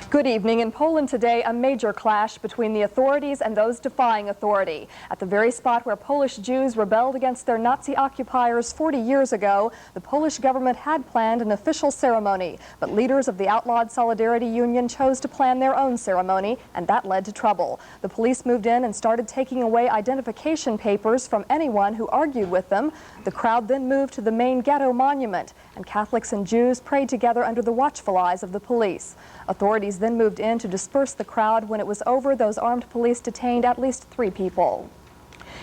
Good evening. In Poland today, a major clash between the authorities and those defying authority. At the very spot where Polish Jews rebelled against their Nazi occupiers 40 years ago, the Polish government had planned an official ceremony, but leaders of the outlawed Solidarity Union chose to plan their own ceremony, and that led to trouble. The police moved in and started taking away identification papers from anyone who argued with them. The crowd then moved to the main ghetto monument, and Catholics and Jews prayed together under the watchful eyes of the police. Authorities then moved in to disperse the crowd. When it was over, those armed police detained at least 3 people.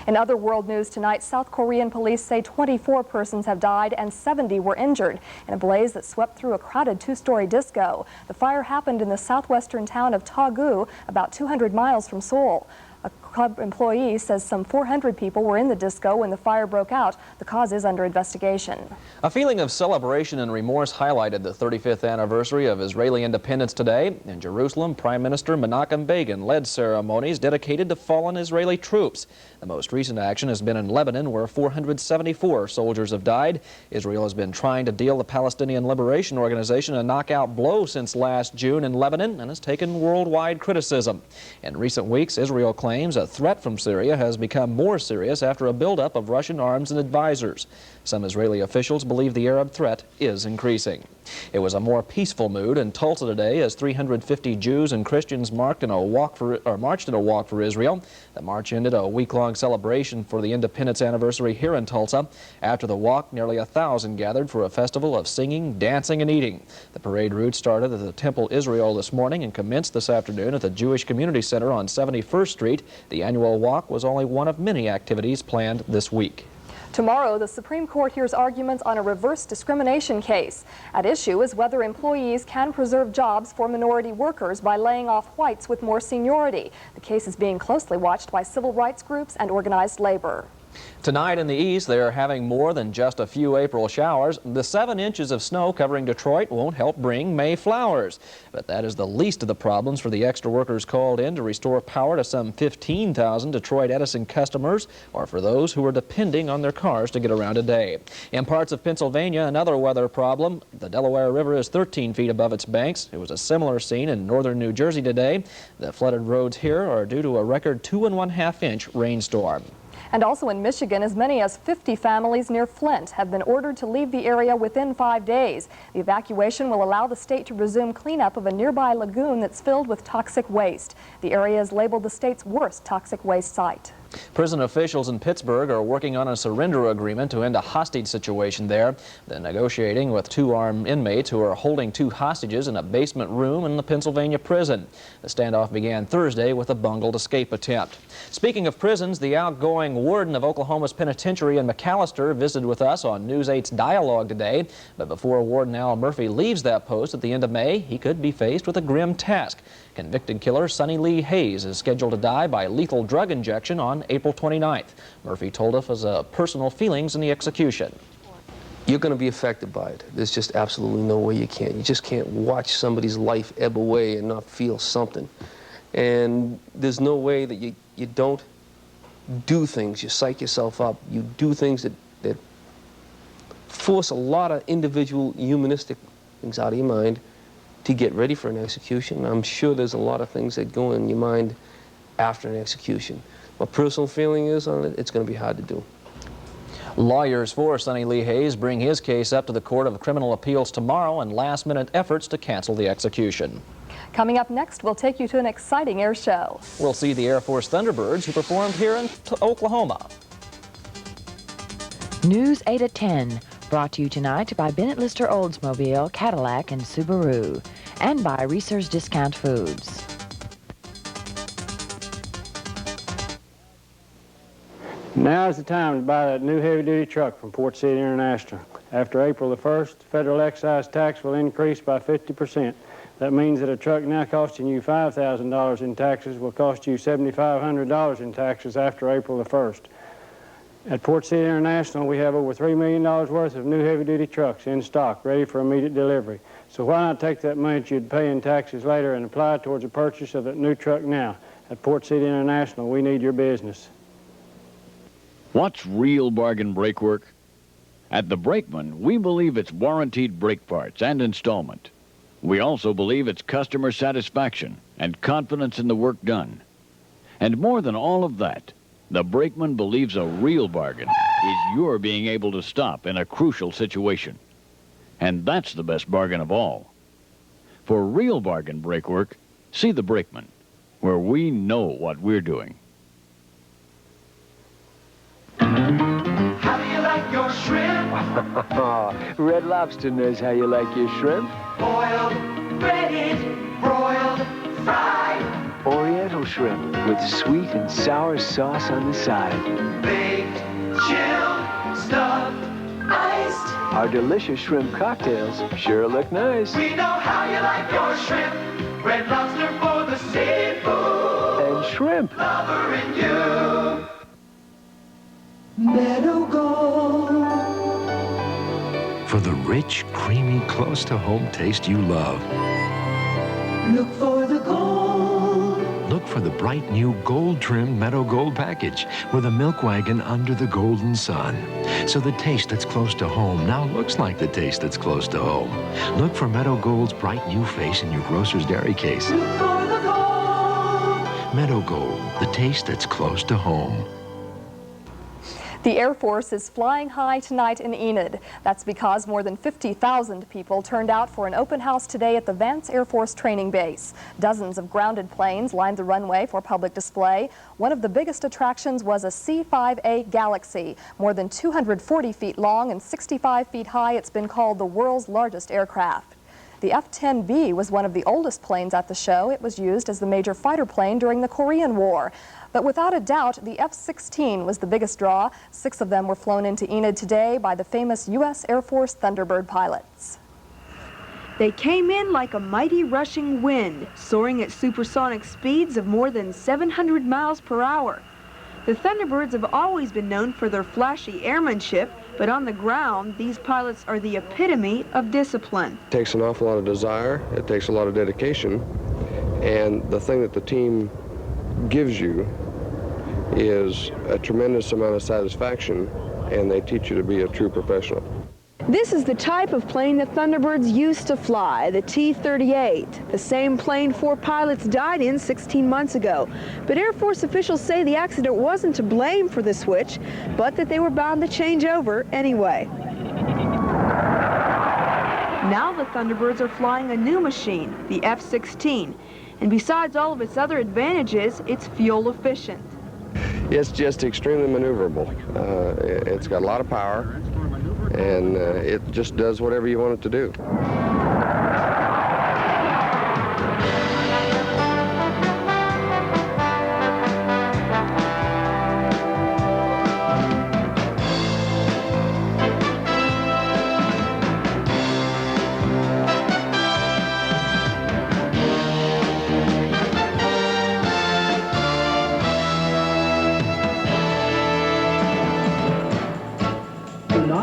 In other world news tonight, South Korean police say 24 persons have died and 70 were injured in a blaze that swept through a crowded 2-story disco. The fire happened in the southwestern town of Daegu, about 200 miles from Seoul. A club employee says some 400 people were in the disco when the fire broke out. The cause is under investigation. A feeling of celebration and remorse highlighted the 35th anniversary of Israeli independence today. In Jerusalem, Prime Minister Menachem Begin led ceremonies dedicated to fallen Israeli troops. The most recent action has been in Lebanon, where 474 soldiers have died. Israel has been trying to deal the Palestinian Liberation Organization a knockout blow since last June in Lebanon and has taken worldwide criticism. In recent weeks, Israel claims a threat from Syria has become more serious after a buildup of Russian arms and advisors. Some Israeli officials believe the Arab threat is increasing. It was a more peaceful mood in Tulsa today as 350 Jews and Christians marched in a walk for Israel. The march ended a week-long celebration for the independence anniversary here in Tulsa. After the walk, nearly 1,000 gathered for a festival of singing, dancing, and eating. The parade route started at the Temple Israel this morning and commenced this afternoon at the Jewish Community Center on 71st Street. The annual walk was only one of many activities planned this week. Tomorrow, the Supreme Court hears arguments on a reverse discrimination case. At issue is whether employees can preserve jobs for minority workers by laying off whites with more seniority. The case is being closely watched by civil rights groups and organized labor. Tonight in the east, they are having more than just a few April showers. The 7 inches of snow covering Detroit won't help bring May flowers. But that is the least of the problems for the extra workers called in to restore power to some 15,000 Detroit Edison customers, or for those who are depending on their cars to get around today. In parts of Pennsylvania, another weather problem. The Delaware River is 13 feet above its banks. It was a similar scene in northern New Jersey today. The flooded roads here are due to a record 2.5 inch rainstorm. And also in Michigan, as many as 50 families near Flint have been ordered to leave the area within 5 days. The evacuation will allow the state to resume cleanup of a nearby lagoon that's filled with toxic waste. The area is labeled the state's worst toxic waste site. Prison officials in Pittsburgh are working on a surrender agreement to end a hostage situation there. They're negotiating with 2 armed inmates who are holding 2 hostages in a basement room in the Pennsylvania prison. The standoff began Thursday with a bungled escape attempt. Speaking of prisons, the outgoing warden of Oklahoma's penitentiary in McAllister visited with us on News 8's Dialogue today. But before Warden Al Murphy leaves that post at the end of May, he could be faced with a grim task. Convicted killer Sonny Lee Hayes is scheduled to die by lethal drug injection on April 29th. Murphy told us his personal feelings in the execution. You're going to be affected by it. There's just absolutely no way you can't. You just can't watch somebody's life ebb away and not feel something. And there's no way that you don't do things. You psych yourself up. You do things that force a lot of individual humanistic things out of your mind to get ready for an execution. I'm sure there's a lot of things that go in your mind after an execution. My personal feeling is on it, it's going to be hard to do. Lawyers for Sonny Lee Hayes bring his case up to the Court of Criminal Appeals tomorrow in last-minute efforts to cancel the execution. Coming up next, we'll take you to an exciting air show. We'll see the Air Force Thunderbirds who performed here in Oklahoma. News 8 at 10, brought to you tonight by Bennett Lister Oldsmobile, Cadillac, and Subaru, and by Reese's Discount Foods. Now is the time to buy that new heavy-duty truck from Port City International. After April the 1st, federal excise tax will increase by 50%. That means that a truck now costing you $5,000 in taxes will cost you $7,500 in taxes after April the 1st. At Port City International, we have over $3 million worth of new heavy-duty trucks in stock, ready for immediate delivery. So why not take that money that you'd pay in taxes later and apply it towards the purchase of that new truck now? At Port City International, we need your business. What's real bargain brake work? At the Brakeman, we believe it's warranted brake parts and installment. We also believe it's customer satisfaction and confidence in the work done. And more than all of that, the brakeman believes a real bargain is your being able to stop in a crucial situation. And that's the best bargain of all. For real bargain brake work, see the brakeman, where we know what we're doing. How do you like your shrimp? Red Lobster knows how you like your shrimp. Boiled, breaded, broiled, fried. Oriental shrimp with sweet and sour sauce on the side. Baked, chilled, stuffed, iced. Our delicious shrimp cocktails sure look nice. We know how you like your shrimp. Red Lobster for the seafood. And shrimp. Lover in you. Meadow Gold. For the rich, creamy, close-to-home taste you love. Look for the gold. Look for the bright new gold-trimmed Meadow Gold package with a milk wagon under the golden sun. So the taste that's close to home now looks like the taste that's close to home. Look for Meadow Gold's bright new face in your grocer's dairy case. Look for the gold. Meadow Gold, the taste that's close to home. The Air Force is flying high tonight in Enid. That's because more than 50,000 people turned out for an open house today at the Vance Air Force Training Base. Dozens of grounded planes lined the runway for public display. One of the biggest attractions was a C-5A Galaxy. More than 240 feet long and 65 feet high, it's been called the world's largest aircraft. The F-10B was one of the oldest planes at the show. It was used as the major fighter plane during the Korean War. But without a doubt, the F-16 was the biggest draw. 6 of them were flown into Enid today by the famous U.S. Air Force Thunderbird pilots. They came in like a mighty rushing wind, soaring at supersonic speeds of more than 700 miles per hour. The Thunderbirds have always been known for their flashy airmanship, but on the ground, these pilots are the epitome of discipline. It takes an awful lot of desire, it takes a lot of dedication, and the thing that the team gives you is a tremendous amount of satisfaction, and they teach you to be a true professional. This is the type of plane that Thunderbirds used to fly, the T-38, the same plane 4 pilots died in 16 months ago. But Air Force officials say the accident wasn't to blame for the switch, but that they were bound to change over anyway. Now the Thunderbirds are flying a new machine, the F-16, and besides all of its other advantages, it's fuel efficient. It's just extremely maneuverable. It's got a lot of power, and it just does whatever you want it to do.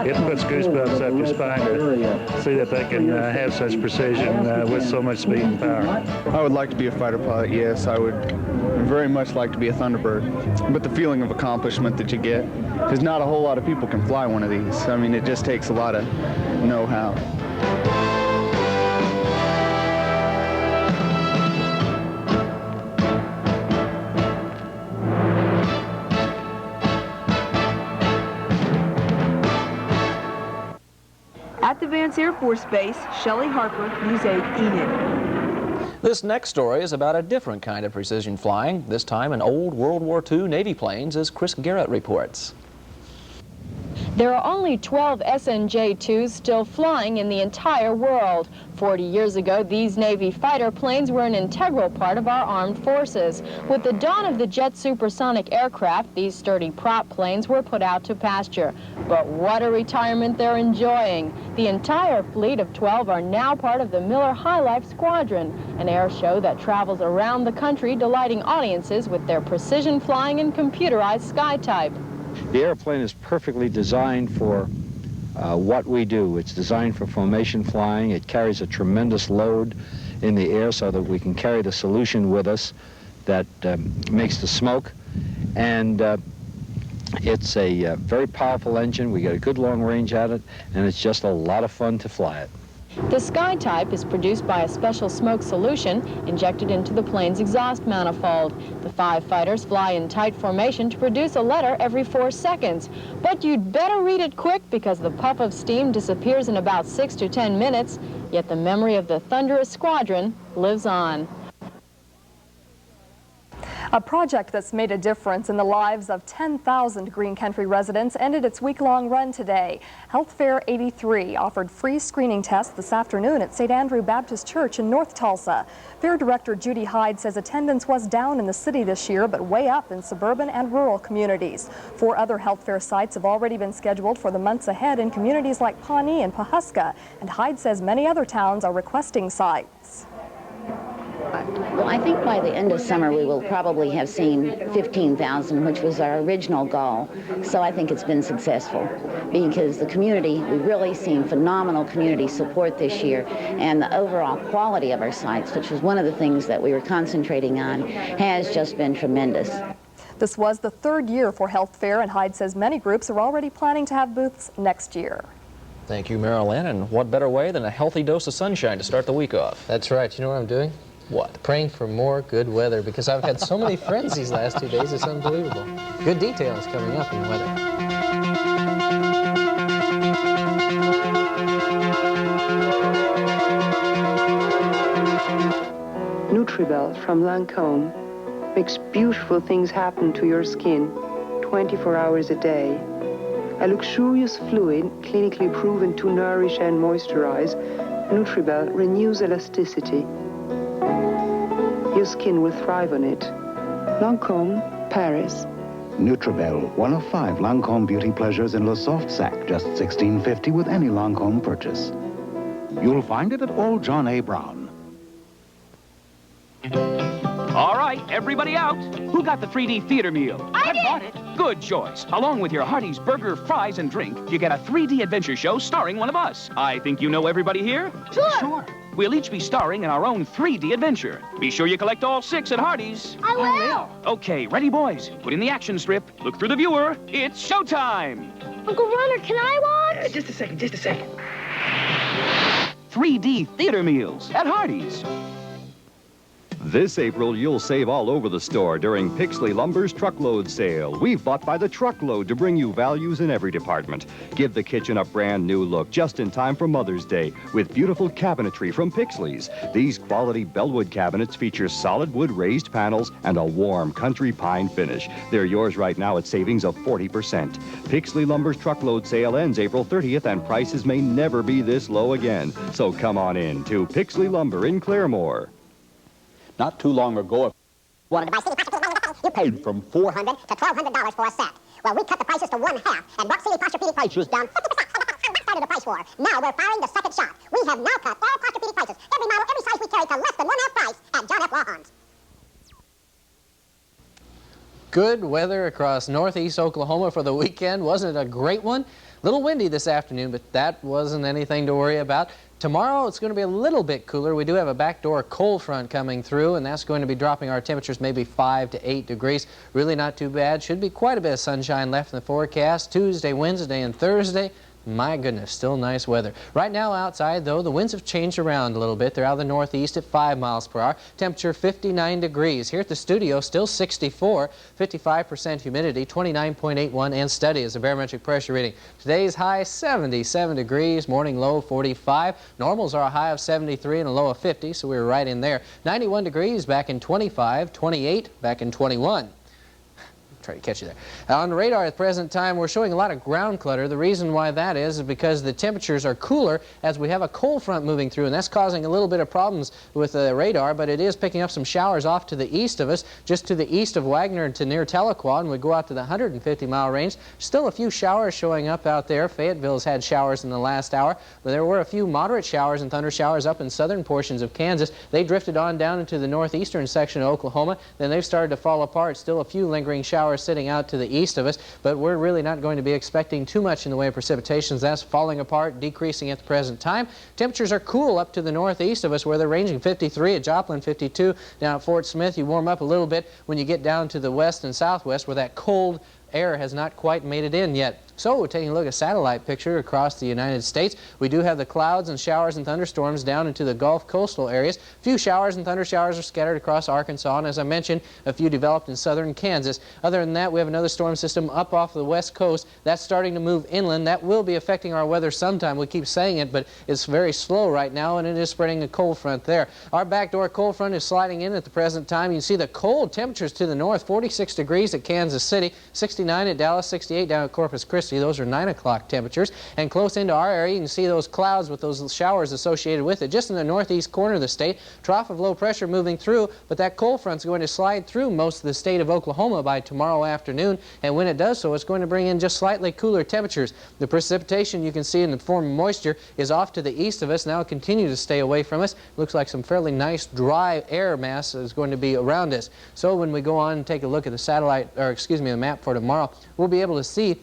It puts goosebumps up your spine to see that they can have such precision with so much speed and power. I would like to be a fighter pilot, yes. I would very much like to be a Thunderbird. But the feeling of accomplishment that you get, because not a whole lot of people can fly one of these. I mean, it just takes a lot of know-how. At the Vance Air Force Base, Shelley Harper, News 8 Enid. This next story is about a different kind of precision flying, this time in old World War II Navy planes, as Chris Garrett reports. There are only 12 SNJ-2s still flying in the entire world. 40 years ago, these Navy fighter planes were an integral part of our armed forces. With the dawn of the jet supersonic aircraft, these sturdy prop planes were put out to pasture. But what a retirement they're enjoying. The entire fleet of 12 are now part of the Miller High Life Squadron, an air show that travels around the country delighting audiences with their precision flying and computerized sky type. The airplane is perfectly designed for what we do. It's designed for formation flying. It carries a tremendous load in the air so that we can carry the solution with us that makes the smoke. And it's a very powerful engine. We get a good long range at it, and it's just a lot of fun to fly it. The Sky type is produced by a special smoke solution injected into the plane's exhaust manifold. The 5 fighters fly in tight formation to produce a letter every 4 seconds. But you'd better read it quick because the puff of steam disappears in about 6 to 10 minutes, yet the memory of the thunderous squadron lives on. A project that's made a difference in the lives of 10,000 Green Country residents ended its week-long run today. Health Fair 83 offered free screening tests this afternoon at St. Andrew Baptist Church in North Tulsa. Fair Director Judy Hyde says attendance was down in the city this year, but way up in suburban and rural communities. 4 other health fair sites have already been scheduled for the months ahead in communities like Pawnee and Pawhuska, and Hyde says many other towns are requesting sites. Well, I think by the end of summer we will probably have seen 15,000, which was our original goal. So I think it's been successful because the community, we've really seen phenomenal community support this year, and the overall quality of our sites, which was one of the things that we were concentrating on, has just been tremendous. This was the 3rd year for Health Fair, and Hyde says many groups are already planning to have booths next year. Thank you, Marilyn. And what better way than a healthy dose of sunshine to start the week off? That's right. You know what I'm doing? What? Praying for more good weather, because I've had so many friends these last 2 days, it's unbelievable. Good details coming up in the weather. Nutribel from Lancome makes beautiful things happen to your skin 24 hours a day. A luxurious fluid clinically proven to nourish and moisturize, Nutribel renews elasticity. Your skin will thrive on it. Lancome, Paris. Nutribel, one of 5 Lancome beauty pleasures in Le Soft Sac, just $16.50 with any Lancome purchase. You'll find it at all John A. Brown. All right, everybody out. Who got the 3D theater meal? I did. Bought it. Good choice. Along with your Hardee's burger, fries, and drink, you get a 3D adventure show starring one of us. I think you know everybody here? Sure. We'll each be starring in our own 3D adventure. Be sure you collect all 6 at Hardee's. I will. Okay, ready, boys? Put in the action strip. Look through the viewer. It's showtime. Uncle Runner, can I watch? Just a second. 3D theater meals at Hardee's. This April, you'll save all over the store during Pixley Lumber's truckload sale. We've bought by the truckload to bring you values in every department. Give the kitchen a brand new look just in time for Mother's Day with beautiful cabinetry from Pixley's. These quality Bellwood cabinets feature solid wood raised panels and a warm country pine finish. They're yours right now at savings of 40%. Pixley Lumber's truckload sale ends April 30th, and prices may never be this low again. So come on in to Pixley Lumber in Claremore. Not too long ago, wanted to buy city posturepedic, you paid from $400 to $1,200 for a set. Well, we cut the prices to 1/2 and brought city posturepedic prices down 50%. That started the price war. Now we're firing the second shot. We have now cut all posturepedic prices, every model, every size we carry, to less than 1/2 price at John F. Lawhorns. Good weather across northeast Oklahoma for the weekend. Wasn't it a great one? A little windy this afternoon, but that wasn't anything to worry about. Tomorrow, it's going to be a little bit cooler. We do have a backdoor cold front coming through, and that's going to be dropping our temperatures maybe 5 to 8 degrees. Really not too bad. Should be quite a bit of sunshine left in the forecast. Tuesday, Wednesday, and Thursday. My goodness, still nice weather. Right now outside, though, the winds have changed around a little bit. They're out of the northeast at 5 miles per hour. Temperature 59 degrees. Here at the studio, still 64, 55% humidity, 29.81, and steady is the barometric pressure reading. Today's high 77 degrees, morning low 45. Normals are a high of 73 and a low of 50, so we were right in there. 91 degrees back in 25, 28 back in 21. Try to catch you there. On the radar at the present time, we're showing a lot of ground clutter. The reason why that is because the temperatures are cooler as we have a cold front moving through, and that's causing a little bit of problems with the radar, but it is picking up some showers off to the east of us, just to the east of Wagner to near Tahlequah, and we go out to the 150-mile range. Still a few showers showing up out there. Fayetteville's had showers in the last hour, but there were a few moderate showers and thunder showers up in southern portions of Kansas. They drifted on down into the northeastern section of Oklahoma. Then they've started to fall apart. Still a few lingering showers sitting out to the east of us, but we're really not going to be expecting too much in the way of precipitations. That's falling apart, decreasing at the present time. Temperatures are cool up to the northeast of us, where they're ranging 53 at Joplin, 52 down at Fort Smith. You warm up a little bit when you get down to the west and southwest, where that cold air has not quite made it in yet. So we're taking a look at a satellite picture across the United States. We do have the clouds and showers and thunderstorms down into the Gulf coastal areas. A few showers and thunder showers are scattered across Arkansas, and as I mentioned, a few developed in southern Kansas. Other than that, we have another storm system up off the west coast. That's starting to move inland. That will be affecting our weather sometime. We keep saying it, but it's very slow right now, and it is spreading a cold front there. Our backdoor cold front is sliding in at the present time. You can see the cold temperatures to the north, 46 degrees at Kansas City, 69 at Dallas, 68 down at Corpus Christi. Those are 9 o'clock temperatures. And close into our area, you can see those clouds with those showers associated with it. Just in the northeast corner of the state, trough of low pressure moving through, but that cold front's going to slide through most of the state of Oklahoma by tomorrow afternoon, and when it does so, it's going to bring in just slightly cooler temperatures. The precipitation you can see in the form of moisture is off to the east of us. Now continue to stay away from us. Looks like some fairly nice dry air mass is going to be around us. So when we go on and take a look at the satellite, or excuse me, the map for tomorrow, we'll be able to see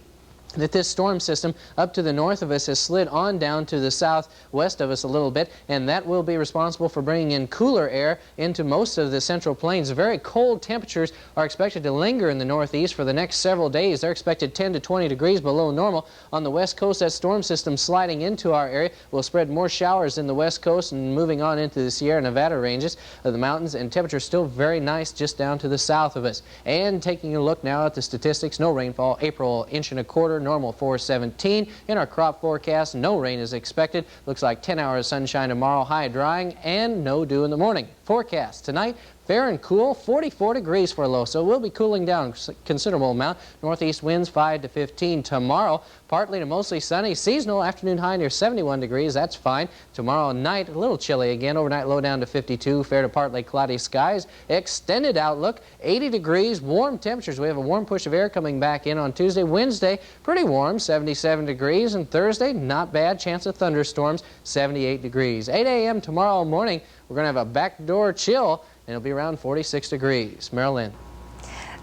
that this storm system up to the north of us has slid on down to the southwest of us a little bit, and that will be responsible for bringing in cooler air into most of the central plains. Very cold temperatures are expected to linger in the northeast for the next several days. They're expected 10 to 20 degrees below normal. On the west coast, that storm system sliding into our area will spread more showers in the west coast and moving on into the Sierra Nevada ranges of the mountains, and temperatures still very nice just down to the south of us. And taking a look now at the statistics, no rainfall, April 1.25 inches, normal 417. In our crop forecast, no rain is expected. Looks like 10 hours sunshine tomorrow, high drying, and no dew in the morning. Forecast tonight, fair and cool, 44 degrees for a low, so we'll be cooling down a considerable amount. Northeast winds 5 to 15. Tomorrow, partly to mostly sunny, seasonal afternoon high near 71 degrees. That's fine. Tomorrow night, a little chilly again. Overnight low down to 52. Fair to partly cloudy skies. Extended outlook, 80 degrees. Warm temperatures. We have a warm push of air coming back in on Tuesday. Wednesday, pretty warm, 77 degrees. And Thursday, not bad. Chance of thunderstorms, 78 degrees. 8 a.m. tomorrow morning, we're going to have a backdoor chill, and it'll be around 46 degrees. Marilyn.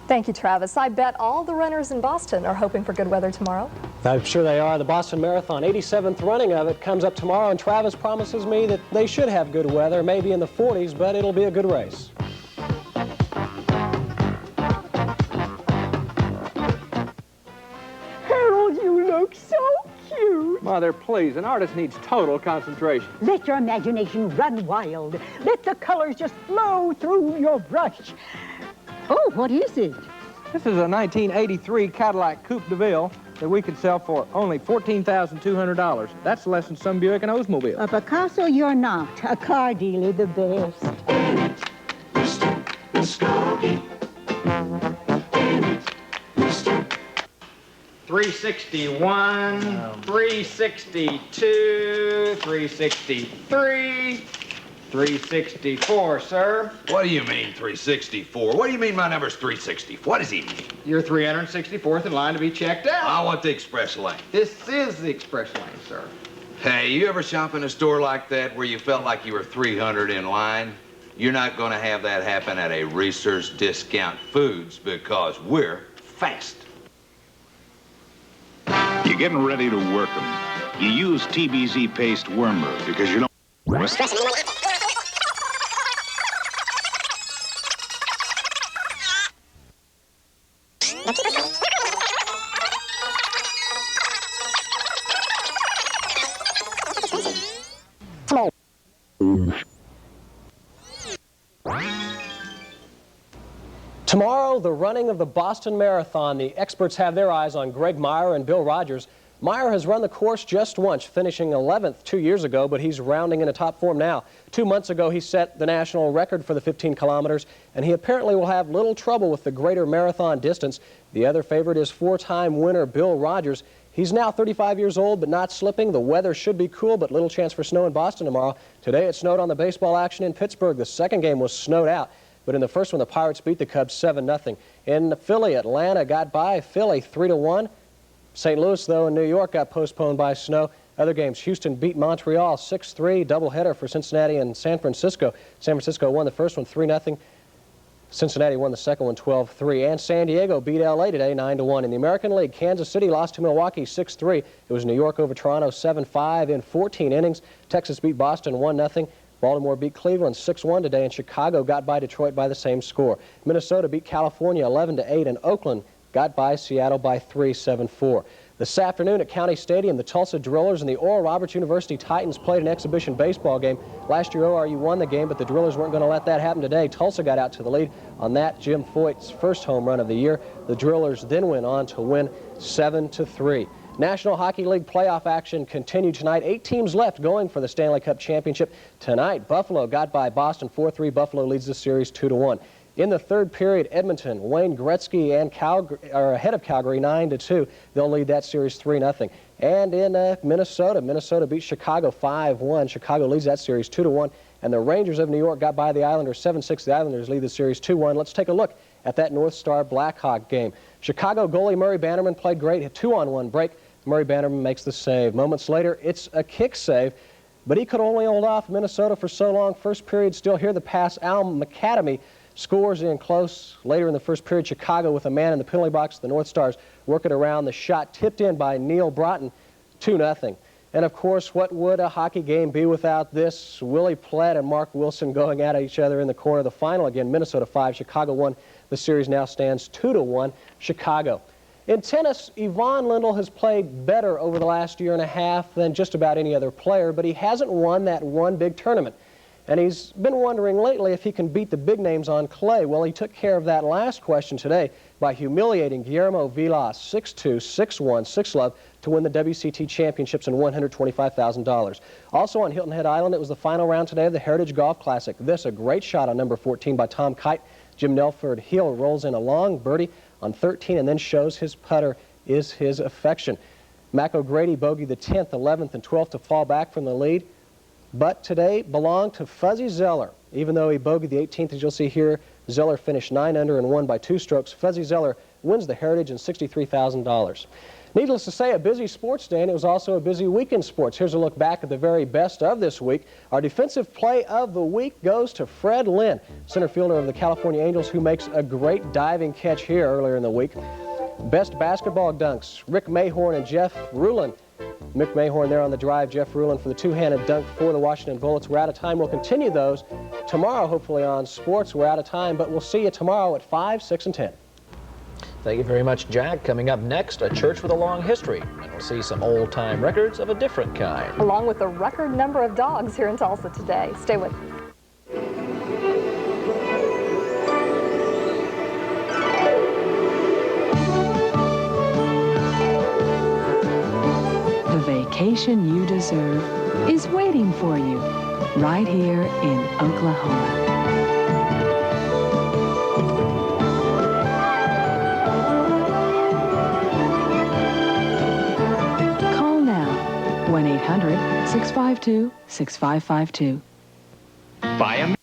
Thank you, Travis. I bet all the runners in Boston are hoping for good weather tomorrow. I'm sure they are. The Boston Marathon, 87th running of it, comes up tomorrow, and Travis promises me that they should have good weather, maybe in the 40s, but it'll be a good race. Harold, you look so cute. Mother, please, an artist needs total concentration. Let your imagination run wild. Let the colors just flow through your brush. Oh, what is it? This is a 1983 Cadillac Coupe de Ville that we could sell for only $14,200. That's less than some Buick and Oldsmobile. A Picasso, you're not. A car dealer, the best. Mr. Muskogee. 361, 362, 363, 364, sir. What do you mean 364? What do you mean my number's 364? What does he mean? You're 364th in line to be checked out. I want the express lane. This is the express lane, sir. Hey, you ever shop in a store like that where you felt like you were 300 in line? You're not going to have that happen at a Reese's Discount Foods because we're fast. You're getting ready to work them. You use TBZ paste wormer because you don't... Tomorrow, the running of the Boston Marathon. The experts have their eyes on Greg Meyer and Bill Rogers. Meyer has run the course just once, finishing 11th 2 years ago, but he's rounding into top form now. 2 months ago, he set the national record for the 15 kilometers, and he apparently will have little trouble with the greater marathon distance. The other favorite is four-time winner Bill Rogers. He's now 35 years old, but not slipping. The weather should be cool, but little chance for snow in Boston tomorrow. Today, it snowed on the baseball action in Pittsburgh. The second game was snowed out. But in the first one, the Pirates beat the Cubs 7-0. In Philly, Atlanta got by Philly 3-1. St. Louis, though, and New York got postponed by snow. Other games, Houston beat Montreal 6-3, doubleheader for Cincinnati and San Francisco. San Francisco won the first one 3-0. Cincinnati won the second one 12-3. And San Diego beat L.A. today 9-1. In the American League, Kansas City lost to Milwaukee 6-3. It was New York over Toronto 7-5 in 14 innings. Texas beat Boston 1-0. Baltimore beat Cleveland 6-1 today, and Chicago got by Detroit by the same score. Minnesota beat California 11-8, and Oakland got by Seattle by 3, 7-4. This afternoon at County Stadium, the Tulsa Drillers and the Oral Roberts University Titans played an exhibition baseball game. Last year, ORU won the game, but the Drillers weren't going to let that happen today. Tulsa got out to the lead on that Jim Foyt's first home run of the year. The Drillers then went on to win 7-3. National Hockey League playoff action continued tonight. 8 teams left going for the Stanley Cup Championship. Tonight, Buffalo got by Boston 4-3. Buffalo leads the series 2-1. In the third period, Edmonton, Wayne Gretzky, and Calgary are ahead of Calgary 9-2. They'll lead that series 3-0. And in Minnesota beat Chicago 5-1. Chicago leads that series 2-1. And the Rangers of New York got by the Islanders 7-6. The Islanders lead the series 2-1. Let's take a look at that North Star Blackhawk game. Chicago goalie Murray Bannerman played great. A 2-on-1 break. Murray Bannerman makes the save. Moments later, it's a kick save. But he could only hold off Minnesota for so long. First period, still here the pass. Al McAdamy scores in close. Later in the first period, Chicago with a man in the penalty box. The North Stars working around. The shot tipped in by Neil Broughton, 2-0. And of course, what would a hockey game be without this? Willie Plett and Mark Wilson going at each other in the corner. The final again, Minnesota 5, Chicago 1. The series now stands 2-1, Chicago. In tennis, Yvonne Lindell has played better over the last year and a half than just about any other player, but he hasn't won that one big tournament. And he's been wondering lately if he can beat the big names on clay. Well, he took care of that last question today by humiliating Guillermo Vilas 6-2, 6-1, 6-love to win the WCT Championships and $125,000. Also on Hilton Head Island, it was the final round today of the Heritage Golf Classic. This, a great shot on number 14 by Tom Kite. Jim Nelford Hill rolls in a long birdie on 13 and then shows his putter is his affection. Mac O'Grady bogeyed the 10th, 11th, and 12th to fall back from the lead. But today belonged to Fuzzy Zeller. Even though he bogeyed the 18th, as you'll see here, Zeller finished 9 under and won by 2 strokes. Fuzzy Zeller wins the Heritage and $63,000. Needless to say, a busy sports day, and it was also a busy week in sports. Here's a look back at the very best of this week. Our defensive play of the week goes to Fred Lynn, center fielder of the California Angels, who makes a great diving catch here earlier in the week. Best basketball dunks, Rick Mayhorn and Jeff Rulin. Mick Mayhorn there on the drive, Jeff Rulin for the two-handed dunk for the Washington Bullets. We're out of time. We'll continue those tomorrow, hopefully, on sports. We're out of time, but we'll see you tomorrow at 5, 6, and 10. Thank you very much, Jack. Coming up next, a church with a long history, and we'll see some old-time records of a different kind. Along with a record number of dogs here in Tulsa today. Stay with us. The vacation you deserve is waiting for you right here in Oklahoma. Call now, 1-800-652-6552. Buy a...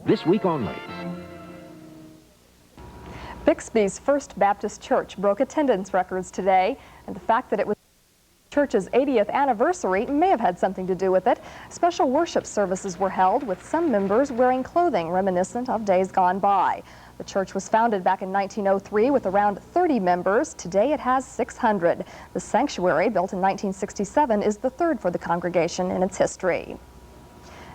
This week only. Bixby's First Baptist Church broke attendance records today, and the fact that it was the church's 80th anniversary may have had something to do with it. Special worship services were held with some members wearing clothing reminiscent of days gone by. The church was founded back in 1903 with around 30 members. Today it has 600. The sanctuary, built in 1967, is the third for the congregation in its history.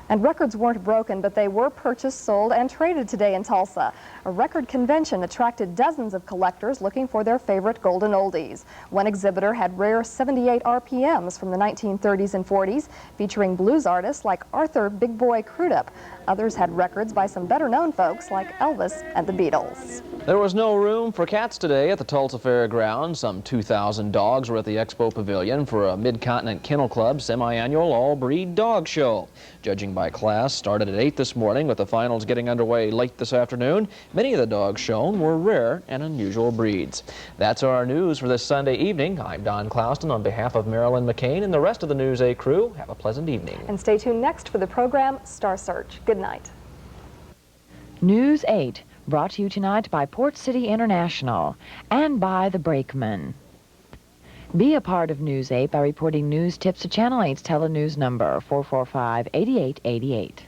And records weren't broken, but they were purchased, sold, and traded today in Tulsa. A record convention attracted dozens of collectors looking for their favorite golden oldies. One exhibitor had rare 78 RPMs from the 1930s and 40s, featuring blues artists like Arthur Big Boy Crudup. Others had records by some better-known folks like Elvis and the Beatles. There was no room for cats today at the Tulsa Fairgrounds. Some 2,000 dogs were at the Expo Pavilion for a Mid-Continent Kennel Club semi-annual all-breed dog show. Judging by class started at 8 this morning, with the finals getting underway late this afternoon. Many of the dogs shown were rare and unusual breeds. That's our news for this Sunday evening. I'm Don Clouston on behalf of Marilyn McCain and the rest of the News 8 crew. Have a pleasant evening. And stay tuned next for the program Star Search. Good night. News 8, brought to you tonight by Port City International and by the Brakeman. Be a part of News 8 by reporting news tips to Channel 8's telenews number 445-8888.